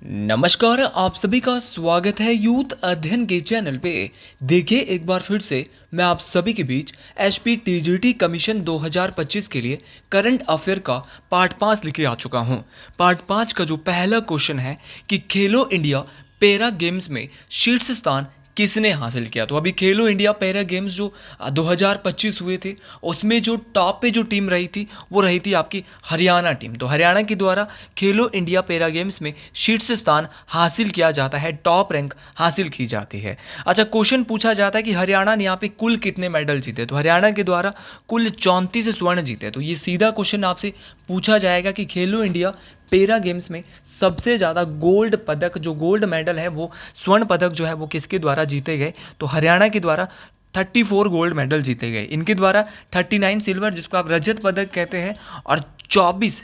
नमस्कार, आप सभी का स्वागत है यूथ अध्ययन के चैनल पे। देखिए एक बार फिर से मैं आप सभी के बीच एचपी टीजीटी कमीशन 2025 के लिए करंट अफेयर का पार्ट 5 लेके आ चुका हूँ। पार्ट 5 का जो पहला क्वेश्चन है कि खेलो इंडिया पैरा गेम्स में शीर्ष स्थान किसने हासिल किया। तो अभी खेलो इंडिया पैरा गेम्स जो 2025 हुए थे उसमें जो टॉप पे जो टीम रही थी वो रही थी आपकी हरियाणा टीम। तो हरियाणा के द्वारा खेलो इंडिया पैरा गेम्स में शीर्ष स्थान हासिल किया जाता है, टॉप रैंक हासिल की जाती है। अच्छा, क्वेश्चन पूछा जाता है कि हरियाणा ने यहाँ पे कुल कितने मेडल जीते। तो हरियाणा के द्वारा कुल 34 स्वर्ण जीते। तो ये सीधा क्वेश्चन आपसे पूछा जाएगा कि खेलो इंडिया पैरा गेम्स में सबसे ज़्यादा गोल्ड पदक, जो गोल्ड मेडल है वो स्वर्ण पदक जो है वो किसके द्वारा जीते गए। तो हरियाणा के द्वारा 34 गोल्ड मेडल जीते गए। इनके द्वारा 39 सिल्वर, जिसको आप रजत पदक कहते हैं, और 26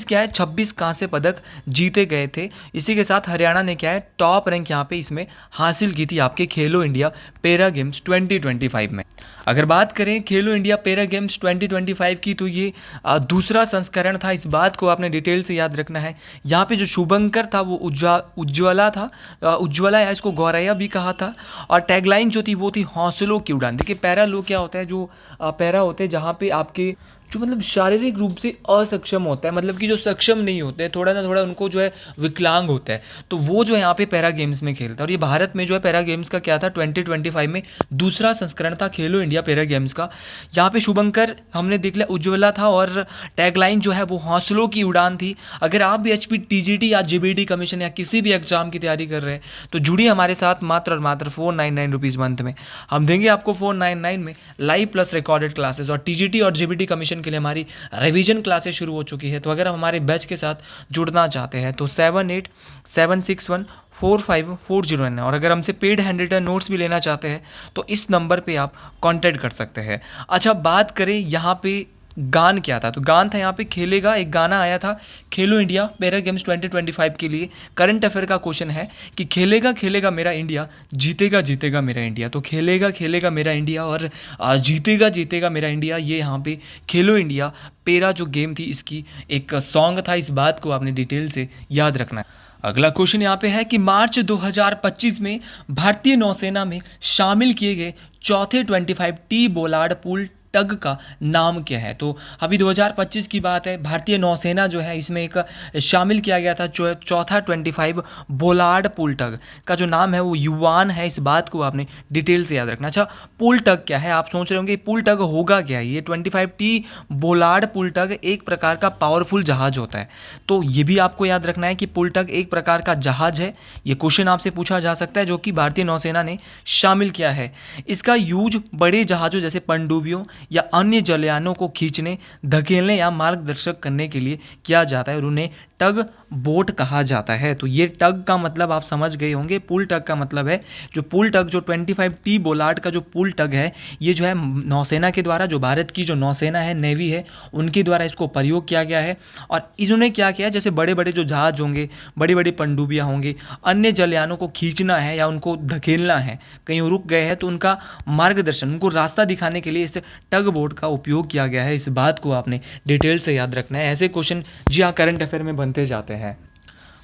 क्या है, 26 कांस्य पदक जीते गए थे। इसी के साथ हरियाणा ने क्या है, टॉप रैंक यहाँ पे इसमें हासिल की थी आपके खेलो इंडिया पैरा गेम्स 2025 में। अगर बात करें खेलो इंडिया पैरा गेम्स 2025 की, तो ये दूसरा संस्करण था। इस बात को आपने डिटेल से याद रखना है। यहाँ पे जो शुभंकर था वो उज्ज्वला था, उज्ज्वला या इसको गौरैया भी कहा था। और टैगलाइन जो थी वो थी हौसलों की उड़ान। देखिए पैरा लोग क्या होता है, जो पैरा होते हैं जहाँ पे आपके जो मतलब शारीरिक रूप से असक्षम होता है, मतलब कि जो सक्षम नहीं होते हैं, थोड़ा ना थोड़ा उनको जो है विकलांग होता है, तो वो जो है यहाँ पे पैरा गेम्स में खेलता है। और ये भारत में जो है पैरा गेम्स का क्या था, 2025 में दूसरा संस्करण था खेलो इंडिया पैरा गेम्स का। यहाँ पे शुभंकर हमने देख लिया, उज्ज्वला था, और टैगलाइन जो है वो हौसलों की उड़ान थी। अगर आप भी एचपी टीजीटी या जीबीटी कमीशन या किसी भी एग्जाम की तैयारी कर रहे हैं तो जुड़िए हमारे साथ मात्र और मात्र 499 रुपीज़ मंथ में। हम देंगे आपको 499 में लाइव प्लस रिकॉर्डेड क्लासेस। और टीजीटी और जीबीटी कमीशन के लिए हमारी रिवीजन क्लासेस शुरू हो चुकी है। तो अगर आप हमारे बैच के साथ जुड़ना चाहते हैं तो 7876145409, और अगर हमसे पेड हैंड रिटन नोट्स भी लेना चाहते हैं तो इस नंबर पे आप कांटेक्ट कर सकते हैं। अच्छा, बात करें यहाँ पे गान क्या था, तो गान था यहाँ पे खेलेगा। एक गाना आया था खेलो इंडिया पैरा गेम्स 2025 के लिए। करंट अफेयर का क्वेश्चन है कि खेलेगा खेलेगा मेरा इंडिया, जीतेगा जीतेगा मेरा इंडिया। तो खेलेगा खेलेगा मेरा इंडिया और जीतेगा जीतेगा मेरा इंडिया, ये यहाँ पे खेलो इंडिया पैरा जो गेम थी इसकी एक सॉन्ग था। इस बात को आपने डिटेल से याद रखना है। अगला क्वेश्चन यहाँ पे है कि मार्च 2025 में भारतीय नौसेना में शामिल किए गए चौथे 25T बोलार्ड पूल टग का नाम क्या है। तो अभी 2025 की बात है, भारतीय नौसेना जो है इसमें एक शामिल किया गया था चौथा 25 बोलार्ड पुल टग का जो नाम है वो युवान है। इस बात को आपने डिटेल से याद रखना। अच्छा, पुल टग क्या है, आप सोच रहे होंगे पुल टग होगा क्या। ये 25T बोलार्ड पुल टग एक प्रकार का पावरफुल जहाज होता है। तो ये भी आपको याद रखना है कि पुल टग एक प्रकार का जहाज है। ये क्वेश्चन आपसे पूछा जा सकता है जो कि भारतीय नौसेना ने शामिल किया है। इसका यूज बड़े जहाज़ों जैसे पनडुब्बियों या अन्य जलयानों को खींचने, धकेलने या मार्गदर्शक करने के लिए किया जाता है, और उन्हें टग बोट कहा जाता है। तो ये टग का मतलब आप समझ गए होंगे। पुल टग का मतलब है जो पुल टग, जो 25T बोलार्ड का जो पुल टग है, ये जो है नौसेना के द्वारा, जो भारत की जो नौसेना है, नेवी है, उनके द्वारा इसको प्रयोग किया गया है। और इन्होंने क्या किया, जैसे बड़े बड़े जो जहाज होंगे, बड़ी बड़ी पनडुब्बियाँ होंगी, अन्य जलयानों को खींचना है या उनको धकेलना है, कहीं रुक गए हैं तो उनका मार्गदर्शन, उनको रास्ता दिखाने के लिए इस टग बोट का उपयोग किया गया है। इस बात को आपने डिटेल से याद रखना है। ऐसे क्वेश्चन जी हाँ करंट अफेयर में बनते जाते हैं।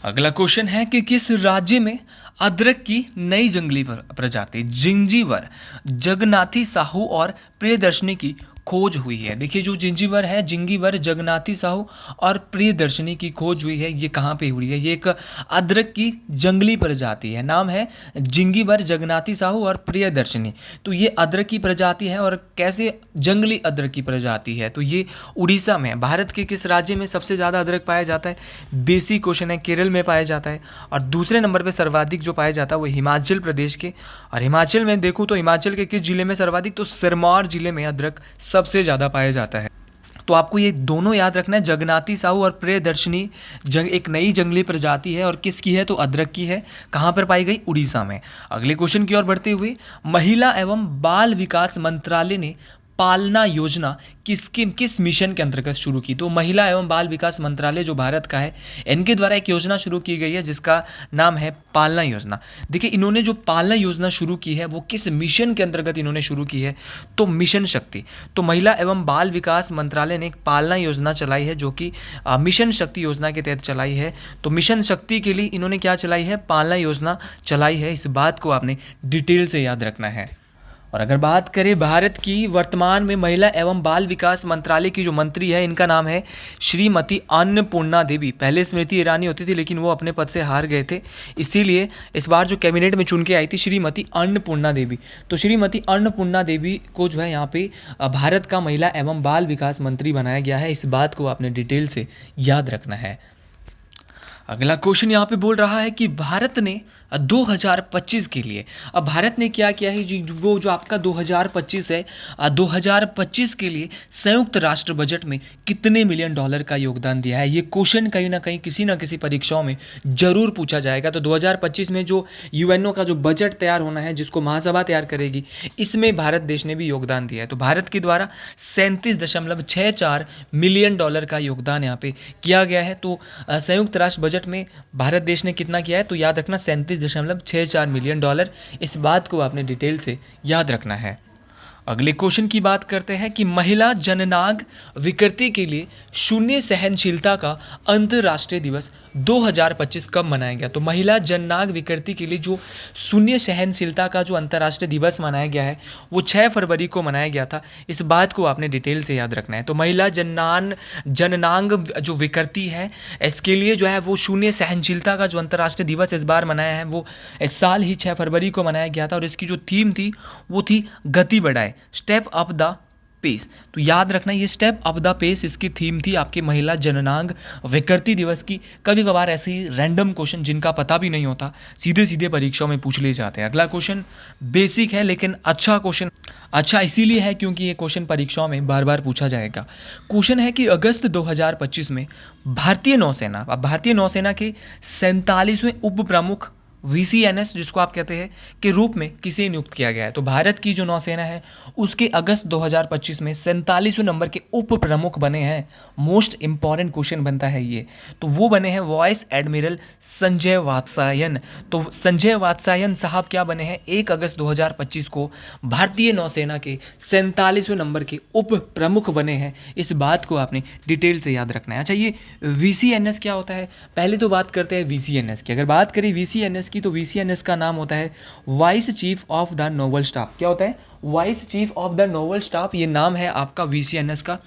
अगला क्वेश्चन है कि किस राज्य में अदरक की नई जंगली प्रजाति जिंजीवर, जगन्नाथी साहू और प्रियदर्शनी की खोज हुई है। देखिए जो जिंजीवर है, जिंगीवर, जगन्नाथी साहू और प्रियदर्शनी की खोज हुई है, ये कहाँ पे हुई है। ये एक अदरक की जंगली प्रजाति है, नाम है जिंगीवर, जगन्नाथी साहू और प्रियदर्शनी। तो ये अदरक की प्रजाति है। और कैसे जंगली अदरक की प्रजाति है, तो ये उड़ीसा में है। भारत के किस राज्य में सबसे ज़्यादा अदरक पाया जाता है, बेसिक क्वेश्चन है। केरल में पाया जाता है। और दूसरे नंबर पर सर्वाधिक जो पाया जाता है वो हिमाचल प्रदेश के। और हिमाचल में देखूँ तो हिमाचल के किस जिले में सर्वाधिक, तो सिरमौर जिले में अदरक सबसे ज़्यादा पाया जाता है। तो आपको ये दोनों याद रखना है, जगन्नाथी साहू और प्रियदर्शनी एक नई जंगली प्रजाति है। और किसकी है, तो अदरक की है। कहाँ पर पाई गई, उड़ीसा में। अगले क्वेश्चन की ओर बढ़ते हुए, महिला एवं बाल विकास मंत्रालय ने पालना योजना किस मिशन के अंतर्गत शुरू की? तो महिला एवं बाल विकास मंत्रालय जो भारत का है, इनके द्वारा एक योजना शुरू की गई है जिसका नाम है पालना योजना। देखिए, इन्होंने जो पालना योजना शुरू की है वो किस मिशन के अंतर्गत इन्होंने शुरू की है? तो मिशन शक्ति। तो महिला एवं बाल विकास मंत्रालय ने एक पालना योजना चलाई है जो कि मिशन शक्ति योजना के तहत चलाई है। तो मिशन शक्ति के लिए इन्होंने क्या चलाई है? पालना योजना चलाई है। इस बात को आपने डिटेल से याद रखना है। और अगर बात करें भारत की वर्तमान में महिला एवं बाल विकास मंत्रालय की जो मंत्री है, इनका नाम है श्रीमती अन्नपूर्णा देवी। पहले स्मृति ईरानी होती थी लेकिन वो अपने पद से हार गए थे, इसीलिए इस बार जो कैबिनेट में चुन के आई थी श्रीमती अन्नपूर्णा देवी। तो श्रीमती अन्नपूर्णा देवी को जो है यहाँ पे भारत का महिला एवं बाल विकास मंत्री बनाया गया है। इस बात को आपने डिटेल से याद रखना है। अगला क्वेश्चन यहाँ पे बोल रहा है कि भारत ने 2025 के लिए, अब भारत ने क्या किया है जी, वो जो आपका 2025 है, 2025 के लिए संयुक्त राष्ट्र बजट में कितने मिलियन डॉलर का योगदान दिया है? ये क्वेश्चन कहीं ना कहीं किसी ना किसी परीक्षाओं में जरूर पूछा जाएगा। तो 2025 में जो यूएनओ का जो बजट तैयार होना है, जिसको महासभा तैयार करेगी, इसमें भारत देश ने भी योगदान दिया है। तो भारत के द्वारा 37.64 मिलियन डॉलर का योगदान यहाँ पे किया गया है। तो संयुक्त राष्ट्र बजट में भारत देश ने कितना किया है? तो याद रखना 37.64 मिलियन डॉलर। इस बात को आपने डिटेल से याद रखना है। अगले क्वेश्चन की बात करते हैं कि महिला जननांग विकृति के लिए शून्य सहनशीलता का अंतर्राष्ट्रीय दिवस 2025 कब मनाया गया? तो महिला जननांग विकृति के लिए जो शून्य सहनशीलता का जो अंतर्राष्ट्रीय दिवस मनाया गया है वो 6 फरवरी को मनाया गया था। इस बात को आपने डिटेल से याद रखना है। तो महिला जननांग जो विकृति है, इसके लिए जो है वो शून्य सहनशीलता का जो अंतर्राष्ट्रीय दिवस इस बार मनाया है वो इस साल ही 6 फरवरी को मनाया गया था। और इसकी जो थीम थी वो थी गति बढ़ाए, स्टेप अप द पेस। तो याद रखना, ये स्टेप अप द पेस इसकी थीम थी आपके महिला जननांग विकृति दिवस की। कभी कभार ऐसे ही रैंडम क्वेश्चन जिनका पता भी नहीं होता सीधे सीधे परीक्षाओं में पूछ लिए जाते हैं। अगला क्वेश्चन बेसिक है लेकिन अच्छा क्वेश्चन, अच्छा इसीलिए है क्योंकि ये क्वेश्चन परीक्षाओं में बार बार पूछा जाएगा। क्वेश्चन है कि अगस्त 2025 में भारतीय नौसेना के 47वें उप प्रमुख VCNS जिसको आप कहते हैं के रूप में किसे नियुक्त किया गया है? तो भारत की जो नौसेना है उसके अगस्त 2025 में 47वें नंबर के उप प्रमुख बने हैं। मोस्ट इंपॉर्टेंट क्वेश्चन बनता है ये। तो वो बने हैं वाइस एडमिरल संजय वात्सायन। तो संजय वात्सायन साहब क्या बने हैं? 1 अगस्त 2025 को भारतीय नौसेना के 47वें नंबर के उप प्रमुख बने हैं। इस बात को आपने डिटेल से याद रखना है। अच्छा, ये VCNS क्या होता है? पहले तो बात करते हैं VCNS की। अगर बात करें VCNS की तो VCNS का नाम होता है vice chief of the novel staff. क्या होता है? Vice chief of the novel staff, ये नाम है आपका VCNS का।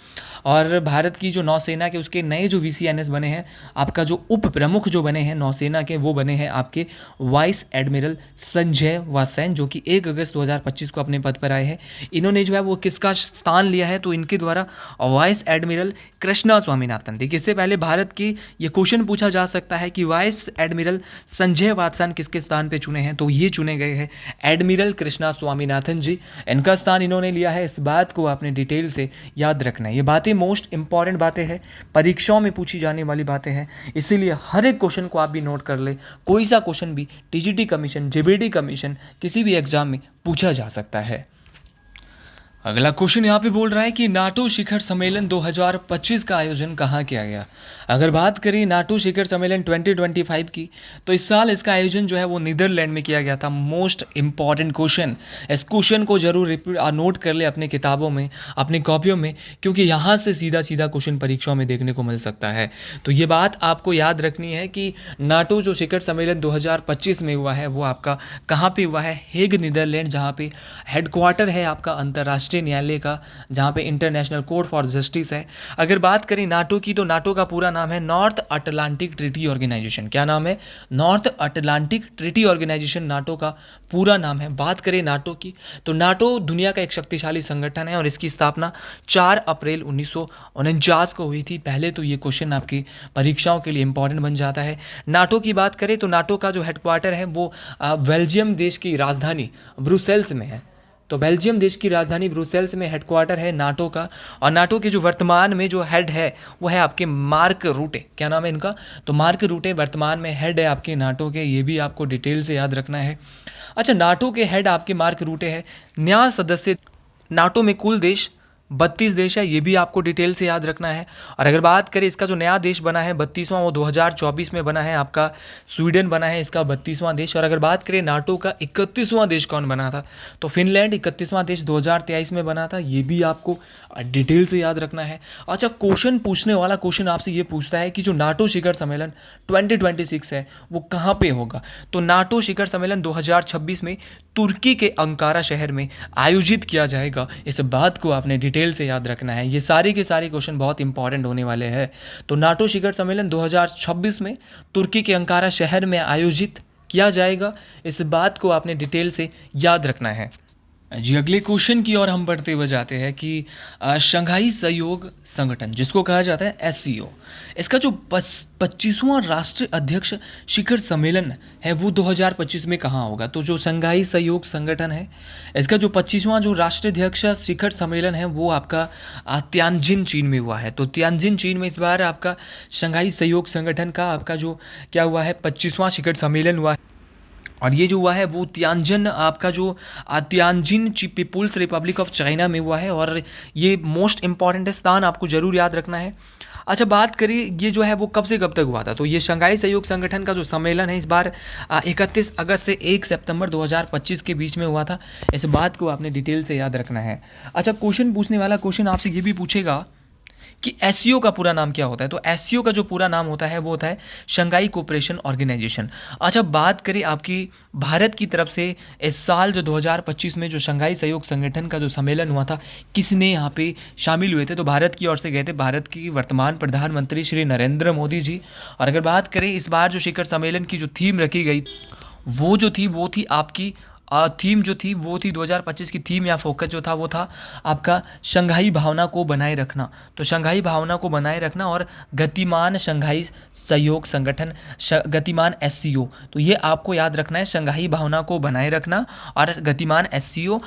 और भारत की जो नौसेना के उसके नए जो VCNS बने हैं, आपका जो उप प्रमुख जो बने हैं नौसेना के, वो बने हैं आपके वाइस एडमिरल संजय वात्सायन, जो कि 1 अगस्त 2025 को अपने पद पर आए हैं। इन्होंने जो है वो किसका स्थान लिया है? तो इनके द्वारा वाइस एडमिरल कृष्णा स्वामीनाथन। देखिए, इससे पहले भारत के ये क्वेश्चन पूछा जा सकता है कि वाइस एडमिरल संजय वात्सायन किसके स्थान पे चुने हैं? तो ये चुने गए हैं एडमिरल कृष्णा स्वामीनाथन जी, इनका स्थान इन्होंने लिया है। इस बात को आपने डिटेल से याद रखना है। ये बातें मोस्ट इंपॉर्टेंट बातें हैं, परीक्षाओं में पूछी जाने वाली बातें हैं, इसीलिए हर एक क्वेश्चन को आप भी नोट कर ले। कोई सा क्वेश्चन भी TGT कमीशन, JBD कमीशन, किसी भी एग्जाम में पूछा जा सकता है। अगला क्वेश्चन यहाँ पे बोल रहा है कि नाटो शिखर सम्मेलन 2025 का आयोजन कहाँ किया गया? अगर बात करें नाटो शिखर सम्मेलन 2025 की, तो इस साल इसका आयोजन जो है वो नीदरलैंड में किया गया था। मोस्ट इंपॉर्टेंट क्वेश्चन, इस क्वेश्चन को जरूर नोट कर ले अपने किताबों में, अपनी कॉपियों में, क्योंकि यहाँ से सीधा सीधा क्वेश्चन परीक्षाओं में देखने को मिल सकता है। तो ये बात आपको याद रखनी है कि नाटो जो शिखर सम्मेलन 2025 में हुआ है वो आपका कहाँ पे हुआ है? हेग, नीदरलैंड, जहाँ पे हेडक्वार्टर है आपका अंतर्राष्ट्रीय न्यायालय का, जहां पे इंटरनेशनल कोर्ट फॉर जस्टिस है। अगर बात करें नाटो की, तो नाटो का पूरा नाम है नॉर्थ अटलांटिक ट्रीटी ऑर्गेनाइजेशन। क्या नाम है? North Atlantic Treaty Organization NATO का पूरा नाम है। बात करें नाटो की, तो नाटो दुनिया का एक शक्तिशाली संगठन है और इसकी स्थापना 4 अप्रैल 1949 को हुई थी। पहले तो ये क्वेश्चन आपकी परीक्षाओं के लिए इंपॉर्टेंट बन जाता है। नाटो की बात करें तो नाटो का जो हेडक्वार्टर है वो बेल्जियम देश की राजधानी ब्रुसेल्स में है। तो बेल्जियम देश की राजधानी ब्रुसेल्स में हेडक्वार्टर है नाटो का। और नाटो के जो वर्तमान में जो हेड है वो है आपके मार्क रूटे। क्या नाम है इनका? तो मार्क रूटे वर्तमान में हेड है आपके नाटो के। ये भी आपको डिटेल से याद रखना है। अच्छा, नाटो के हेड आपके मार्क रूटे है। न्याय सदस्य नाटो में कुल देश 32 देश है, ये भी आपको डिटेल से याद रखना है। और अगर बात करें इसका जो नया देश बना है 32वां, वो 2024 में बना है, आपका स्वीडन बना है इसका 32वां देश। और अगर बात करें नाटो का 31वां देश कौन बना था, तो फिनलैंड 31वां देश 2023 में बना था, ये भी आपको डिटेल से याद रखना है। अच्छा, क्वेश्चन पूछने वाला क्वेश्चन आपसे ये पूछता है कि जो नाटो शिखर सम्मेलन 2026 है वो कहाँ पे होगा। तो नाटो शिखर सम्मेलन 2026 में तुर्की के अंकारा शहर में आयोजित किया जाएगा। इस बात को आपने डिटेल से याद रखना है, ये सारे के सारे क्वेश्चन बहुत इंपॉर्टेंट होने वाले हैं। तो नाटो शिखर सम्मेलन 2026 में तुर्की के अंकारा शहर में आयोजित किया जाएगा, इस बात को आपने डिटेल से याद रखना है। जी, अगले क्वेश्चन की ओर हम बढ़ते हुए जाते हैं कि शंघाई सहयोग संगठन, जिसको कहा जाता है एससीओ, इसका जो 25वां राष्ट्रीय अध्यक्ष शिखर सम्मेलन है वो 2025 में कहाँ होगा। तो जो शंघाई सहयोग संगठन है, इसका जो 25वां जो राष्ट्रीय अध्यक्ष शिखर सम्मेलन है वो आपका तियानजिन चीन में हुआ है। तो तियानजिन चीन में इस बार आपका शंघाई सहयोग संगठन का आपका जो क्या हुआ है 25वां शिखर सम्मेलन हुआ है। और ये जो हुआ है वो तियानजिन आपका जो Tianjin People's Republic of China में हुआ है। और ये मोस्ट इंपॉर्टेंट स्थान आपको जरूर याद रखना है। अच्छा, बात करें ये जो है वो कब से कब तक हुआ था, तो ये शंघाई सहयोग संगठन का जो सम्मेलन है इस बार 31 अगस्त से 1 सितंबर 2025 के बीच में हुआ था। इस बात को आपने डिटेल से याद रखना है। अच्छा, क्वेश्चन पूछने वाला क्वेश्चन आपसे ये भी पूछेगा कि एससीओ का पूरा नाम क्या होता है। तो एससीओ का जो पूरा नाम होता है वो होता है शंघाई कोऑपरेशन ऑर्गेनाइजेशन। अच्छा, बात करें आपकी भारत की तरफ से इस साल जो 2025 में जो शंघाई सहयोग संगठन का जो सम्मेलन हुआ था, किसने यहाँ पे शामिल हुए थे, तो भारत की ओर से गए थे भारत की वर्तमान प्रधानमंत्री श्री नरेंद्र मोदी जी। और अगर बात करें इस बार जो शिखर सम्मेलन की जो थीम रखी गई वो थी आपकी थीम जो थी वो थी 2025 की थीम या फोकस जो था वो था आपका शंघाई भावना को बनाए रखना। तो शंघाई भावना को बनाए रखना और गतिमान शंघाई सहयोग संगठन, गतिमान एससीओ, तो ये आपको याद रखना है, शंघाई भावना को बनाए रखना और गतिमान एससीओ।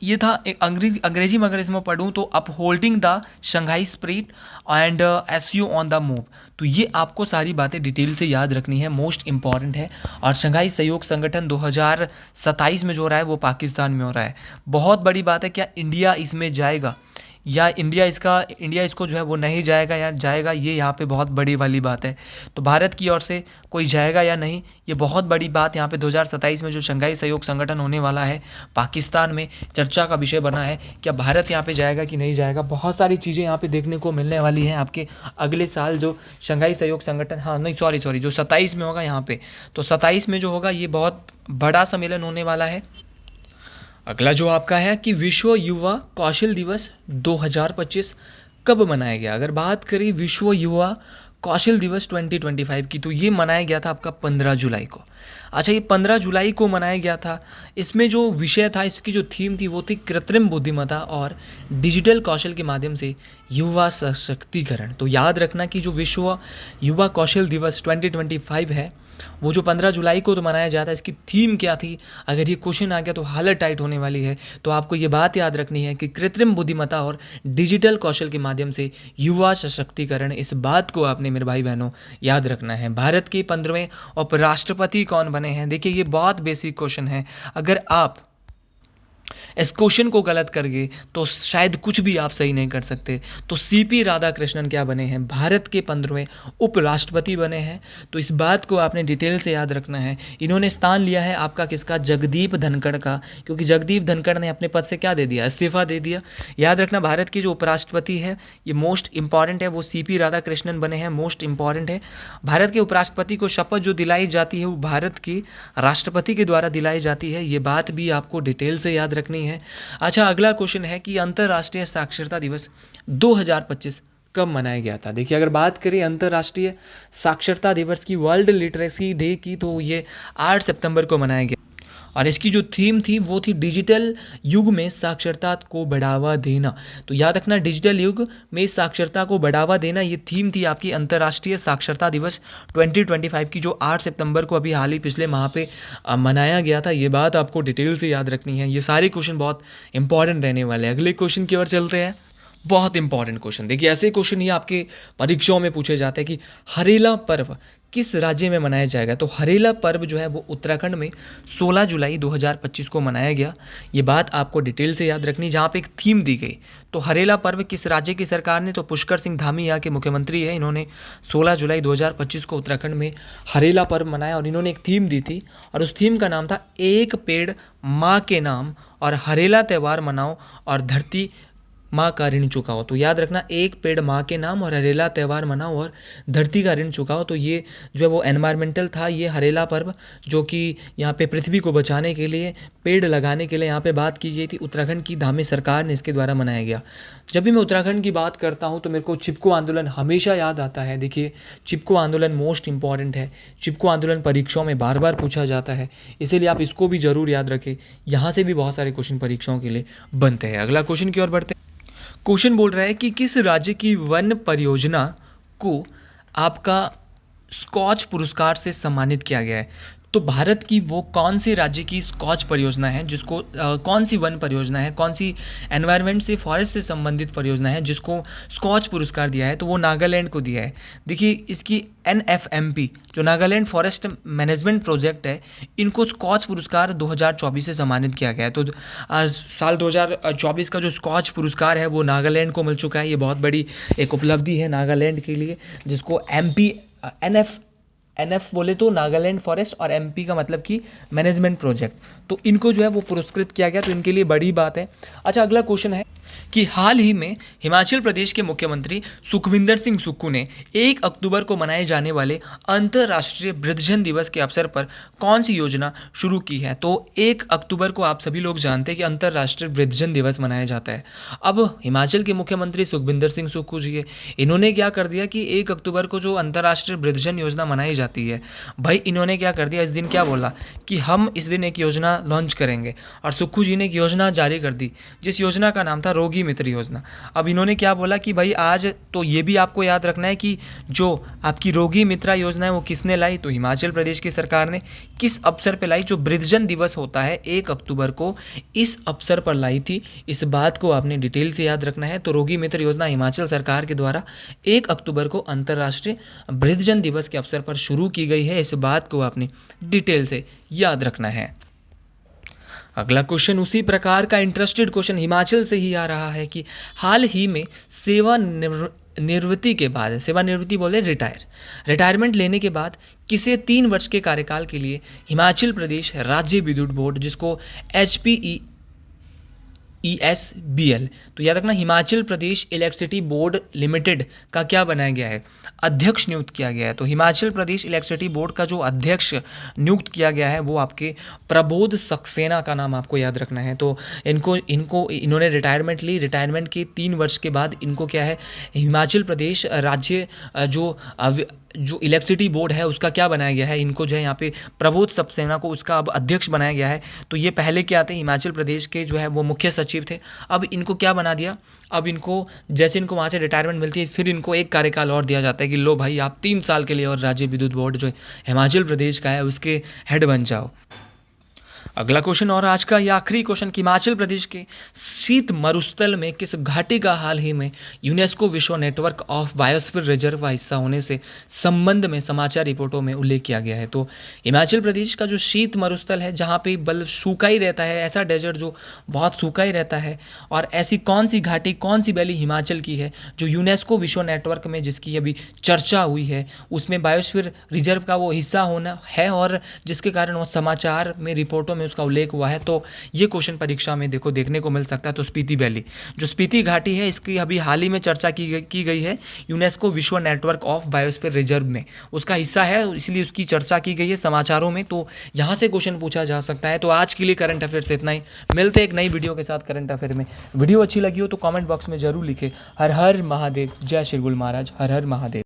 ये था एक अंग्रेजी में अगर इसमें पढ़ूँ तो upholding the Shanghai spirit and SCO on the move. तो ये आपको सारी बातें डिटेल से याद रखनी है, मोस्ट इंपॉर्टेंट है। और शंघाई सहयोग संगठन 2027 में जो हो रहा है वो पाकिस्तान में हो रहा है। बहुत बड़ी बात है, क्या इंडिया इसमें जाएगा या इंडिया इसको जो है वो नहीं जाएगा या जाएगा, ये यहाँ पे बहुत बड़ी वाली बात है। तो भारत की ओर से कोई जाएगा या नहीं, ये बहुत बड़ी बात यहाँ पे 2027 में जो शंघाई सहयोग संगठन होने वाला है पाकिस्तान में, चर्चा का विषय बना है। क्या भारत यहाँ पे जाएगा कि नहीं जाएगा, बहुत सारी चीज़ें यहाँ पे देखने को मिलने वाली हैं आपके अगले साल जो शंघाई सहयोग संगठन, हाँ नहीं सॉरी जो 27 में होगा यहाँ पे, तो 27 में जो होगा ये बहुत बड़ा सम्मेलन होने वाला है। अगला जो आपका है कि विश्व युवा कौशल दिवस 2025 कब मनाया गया। अगर बात करें विश्व युवा कौशल दिवस 2025 की, तो ये मनाया गया था आपका 15 जुलाई को। अच्छा, ये 15 जुलाई को मनाया गया था। इसमें जो विषय था, इसकी जो थीम थी वो थी कृत्रिम बुद्धिमत्ता और डिजिटल कौशल के माध्यम से युवा सशक्तिकरण। तो याद रखना कि जो विश्व युवा कौशल दिवस 2025 है वो जो 15 जुलाई को तो मनाया जाता है, इसकी थीम क्या थी, अगर ये क्वेश्चन आ गया तो हालत टाइट होने वाली है। तो आपको ये बात याद रखनी है कि कृत्रिम बुद्धिमत्ता और डिजिटल कौशल के माध्यम से युवा सशक्तिकरण, इस बात को आपने मेरे भाई बहनों याद रखना है। भारत के 15वें उपराष्ट्रपति कौन बने हैं, देखिए ये बहुत बेसिक क्वेश्चन है। अगर आप इस क्वेश्चन को गलत कर गए तो शायद कुछ भी आप सही नहीं कर सकते। तो सीपी राधाकृष्णन क्या बने हैं, भारत के 15वें उपराष्ट्रपति बने हैं। तो इस बात को आपने डिटेल से याद रखना है। इन्होंने स्थान लिया है आपका किसका, जगदीप धनखड़ का, क्योंकि जगदीप धनखड़ ने अपने पद से क्या दे दिया, इस्तीफा दे दिया। याद रखना भारत के जो उपराष्ट्रपति है ये मोस्ट इंपॉर्टेंट है, वो सीपी राधाकृष्णन बने हैं, मोस्ट इंपॉर्टेंट है। भारत के उपराष्ट्रपति को शपथ जो दिलाई जाती है वो भारत के राष्ट्रपति के द्वारा दिलाई जाती है, ये बात भी आपको डिटेल से याद रखनी है। अच्छा, अगला क्वेश्चन है कि अंतर्राष्ट्रीय साक्षरता दिवस 2025 कब मनाया गया था। देखिए अगर बात करें अंतर्राष्ट्रीय साक्षरता दिवस की, वर्ल्ड लिटरेसी डे की, तो ये 8 सितंबर को मनाया गया और इसकी जो थीम थी वो थी डिजिटल युग में साक्षरता को बढ़ावा देना। तो याद रखना, डिजिटल युग में साक्षरता को बढ़ावा देना, ये थीम थी आपकी अंतर्राष्ट्रीय साक्षरता दिवस 2025 की, जो 8 सितंबर को अभी हाल ही पिछले माह पे मनाया गया था। ये बात आपको डिटेल से याद रखनी है। ये सारे क्वेश्चन बहुत इंपॉर्टेंट रहने वाले हैं। अगले क्वेश्चन की ओर चलते हैं। बहुत इंपॉर्टेंट क्वेश्चन। देखिए ऐसे क्वेश्चन ही आपके परीक्षाओं में पूछे जाते हैं कि हरेला पर्व किस राज्य में मनाया जाएगा। तो हरेला पर्व जो है वो उत्तराखंड में 16 जुलाई 2025 को मनाया गया। ये बात आपको डिटेल से याद रखनी, जहाँ पे एक थीम दी गई। तो हरेला पर्व किस राज्य की सरकार ने, तो पुष्कर सिंह धामी यहाँ के मुख्यमंत्री है, इन्होंने 16 जुलाई 2025 को उत्तराखंड में हरेला पर्व मनाया और इन्होंने एक थीम दी थी और उस थीम का नाम था एक पेड़ माँ के नाम और हरेला त्यौहार मनाओ और धरती माँ का ऋण चुकाओ। तो याद रखना, एक पेड़ माँ के नाम और हरेला त्यौहार मनाओ और धरती का ऋण चुकाओ। तो ये जो है वो एनवायरमेंटल था, ये हरेला पर्व, जो कि यहाँ पे पृथ्वी को बचाने के लिए, पेड़ लगाने के लिए यहाँ पे बात की गई थी। उत्तराखंड की धामी सरकार ने इसके द्वारा मनाया गया। जब भी मैं उत्तराखंड की बात करता हूँ तो मेरे को चिपको आंदोलन हमेशा याद आता है। देखिए चिपको आंदोलन मोस्ट इंपॉर्टेंट है। चिपको आंदोलन परीक्षाओं में बार बार पूछा जाता है, इसीलिए आप इसको भी ज़रूर याद रखें। यहाँ से भी बहुत सारे क्वेश्चन परीक्षाओं के लिए बनते हैं। अगला क्वेश्चन की ओर बढ़ते हैं। क्वेश्चन बोल रहा है कि किस राज्य की वन परियोजना को आपका स्कॉच पुरस्कार से सम्मानित किया गया है। तो भारत की वो कौन सी राज्य की स्कॉच परियोजना है जिसको कौन सी वन परियोजना है, कौन सी एनवायरनमेंट से, फॉरेस्ट से संबंधित परियोजना है जिसको स्कॉच पुरस्कार दिया है, तो वो नागालैंड को दिया है। देखिए इसकी NFMP जो नागालैंड फॉरेस्ट मैनेजमेंट प्रोजेक्ट है, इनको स्कॉच पुरस्कार 2024 से सम्मानित किया गया है। तो साल 2024 का जो स्कॉच पुरस्कार है वो नागालैंड को मिल चुका है। ये बहुत बड़ी एक उपलब्धि है नागालैंड के लिए, जिसको NF बोले तो नागालैंड फॉरेस्ट और MP का मतलब कि मैनेजमेंट प्रोजेक्ट, तो इनको जो है वो पुरस्कृत किया गया, तो इनके लिए बड़ी बात है। अच्छा अगला क्वेश्चन है कि हाल ही में हिमाचल प्रदेश के मुख्यमंत्री सुखविंदर सिंह सुक्खू ने 1 अक्टूबर को मनाए जाने वाले अंतर्राष्ट्रीय वृद्धजन दिवस के अवसर पर कौन सी योजना शुरू की है। तो 1 अक्टूबर को आप सभी लोग जानते हैं कि अंतर्राष्ट्रीय वृद्धजन दिवस मनाया जाता है। अब हिमाचल के मुख्यमंत्री सुखविंदर सिंह सुक्खू जी, इन्होंने क्या कर दिया कि 1 अक्टूबर को जो अंतर्राष्ट्रीय वृद्धजन योजना मनाई जाती है, भाई इन्होंने क्या कर दिया, इस दिन क्या बोला कि हम इस दिन एक योजना लॉन्च करेंगे और सुक्खू जी ने एक योजना जारी कर दी जिस योजना का नाम था रोगी मित्र योजना। अब इन्होंने क्या बोला कि भाई आज तो ये भी आपको याद रखना है कि जो आपकी रोगी मित्रा योजना है वो किसने लाई, तो हिमाचल प्रदेश की सरकार ने किस अवसर पर लाई। जो वृद्धजन दिवस होता है 1 अक्टूबर को, इस अवसर पर लाई थी। इस बात को आपने डिटेल से याद रखना है। तो रोगी मित्र योजना हिमाचल सरकार के द्वारा 1 अक्टूबर को अंतर्राष्ट्रीय वृद्धजन दिवस के अवसर पर शुरू की गई है। इस बात को आपने डिटेल से याद रखना है। अगला क्वेश्चन उसी प्रकार का इंटरेस्टेड क्वेश्चन हिमाचल से ही आ रहा है कि हाल ही में सेवानिवृत्ति के बाद, सेवानिवृत्ति बोले रिटायरमेंट लेने के बाद किसे 3 वर्ष के कार्यकाल के लिए हिमाचल प्रदेश राज्य विद्युत बोर्ड, जिसको HPESBL, तो याद रखना Himachal Pradesh electricity board limited का क्या बनाया गया है, अध्यक्ष नियुक्त किया गया है। तो हिमाचल प्रदेश इलेक्ट्रिसिटी बोर्ड का जो अध्यक्ष नियुक्त किया गया है वो आपके प्रबोध सक्सेना का नाम आपको याद रखना है। तो इन्होंने रिटायरमेंट ली। रिटायरमेंट के 3 वर्ष के बाद इनको क्या है, हिमाचल प्रदेश राज्य जो इलेक्ट्रिसिटी बोर्ड है उसका क्या बनाया गया है, इनको जो है यहाँ पे प्रबोध सक्सेना को उसका अब अध्यक्ष बनाया गया है। तो ये पहले क्या थे, हिमाचल प्रदेश के जो है वो मुख्य सचिव थे। अब इनको क्या बना दिया, अब इनको जैसे इनको वहाँ से रिटायरमेंट मिलती है फिर इनको एक कार्यकाल और दिया जाता है कि लो भाई आप 3 साल के लिए और राज्य विद्युत बोर्ड जो हिमाचल प्रदेश का है उसके हेड बन जाओ। अगला क्वेश्चन और आज का ये आखिरी क्वेश्चन कि हिमाचल प्रदेश के शीत मरुस्थल में किस घाटी का हाल ही में यूनेस्को विश्व नेटवर्क ऑफ बायोस्फीयर रिजर्व का हिस्सा होने से संबंध में समाचार रिपोर्टों में उल्लेख किया गया है। तो हिमाचल प्रदेश का जो शीत मरुस्थल है जहाँ पे बल सूखा ही रहता है, ऐसा डेजर्ट जो बहुत सूखा ही रहता है, और ऐसी कौन सी घाटी, कौन सी वैली हिमाचल की है जो यूनेस्को विश्व नेटवर्क में जिसकी अभी चर्चा हुई है उसमें बायोस्फीयर रिजर्व का वो हिस्सा होना है और जिसके कारण वो समाचार में रिपोर्टों में उसका उल्लेख हुआ है। तो ये क्वेश्चन परीक्षा में देखने को मिल सकता है। तो स्पीति वैली, जो स्पीति घाटी है, इसकी अभी हाल ही में चर्चा की गई है यूनेस्को विश्व नेटवर्क ऑफ बायोस्फीयर रिजर्व में, उसका हिस्सा है, इसलिए उसकी चर्चा की गई है समाचारों में। तो यहाँ से क्वेश्चन पूछा जा सकता है। तो आज के लिए करंट अफेयर से इतना ही। मिलते हैं एक नई वीडियो के साथ करंट अफेयर में। वीडियो अच्छी लगी हो तो कमेंट बॉक्स में जरूर लिखें। हर हर महादेव, जय श्री गुरु महाराज, हर हर महादेव।